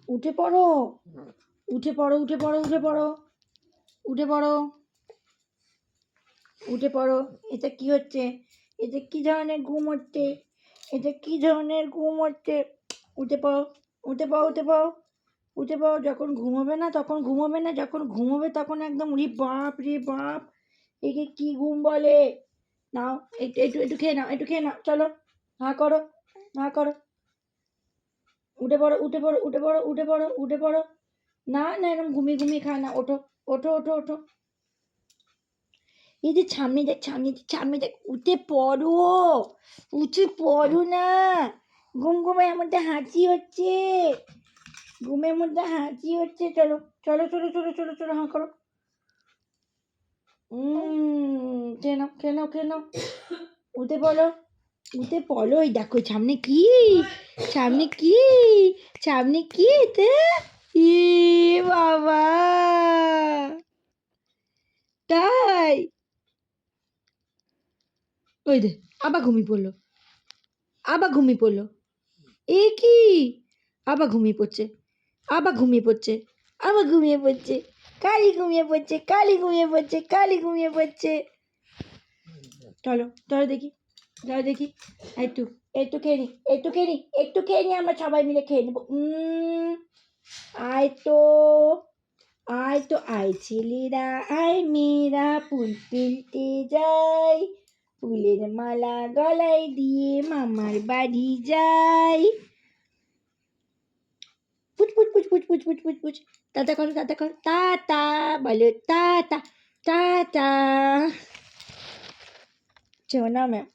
উঠে পড়ো, উঠে পড়ো, উঠে পড়ো, উঠে পড়ো, উঠে পড়ো, উঠে পড়ো। এটা কি হচ্ছে? এটা কি ধরনের ঘুম হচ্ছে? এটা কি ধরনের ঘুম হচ্ছে? উঠে পড়ো, উঠে পড়ো, উঠে পড়ো, উঠে পড়ো। যখন ঘুমোবে না তখন ঘুমোবে না, যখন ঘুমোবে তখন একদম ওরে বাপ রে বাপ, একে কি ঘুম বলে? নাও একটু একটু একটু খেয়ে নাও, একটু খেয়ে নাও, চলো হা করো, হা করো, উঠে পড়ো, উঠে পড়ো, উঠে পড়ো, উঠে পড়ো, উঠে পড়ো। না না, এরকম ঘুমিয়ে ঘুমিয়ে খায় না, ওঠো, ওঠো, ওঠো, ওঠো। এই যে সামনে দেখ, সামনে দেখ, সামনে দেখ, উঠে পড়ো, উঠে পড়ো না। ঘুমের মধ্যে হাঁচি হচ্ছে, ঘুমের মধ্যে হাঁচি হচ্ছে। চলো চলো চলো চলো চলো চলো, হাঁ করো। খেয়ে নাও, খেয়ে নাও, খেয়ে নাও, উঠে পড়ো, উঠে পড়ো। এই দেখো সামনে কি, সামনে কি, সামনে কি এতে? ই বাবা, তাই? ওই দে, আবার ঘুমিয়ে পড়লো, আবার ঘুমিয়ে পড়লো। এ কি? আবার ঘুমিয়ে পড়ছে, আবার ঘুমিয়ে পড়ছে, আবার ঘুমিয়ে পড়ছে, কালি ঘুমিয়ে পড়ছে, কালি ঘুমিয়ে পড়ছে, কালি ঘুমিয়ে পড়ছে। চলো চলো দেখি, চলো দেখি, একটু একটু খেয়ে নি, একটু খেয়ে নি, একটু খেয়ে নি, আমরা সবাই মিলে খেয়ে নেবো। আয় তো, আয় তো, আয় ছেলেরা, আয় মেয়েরা, ফুল তুলতে যাই, ফুলের মালা গলায় দিয়ে মামার বাড়ি যাই। পুচ পুচ পুচ পুচ পুচ পুচ পুচ পুচ। টাটা করো, টাটা করো, টাটা বলো, টাটা, টাটা। সোনা ম্যাম।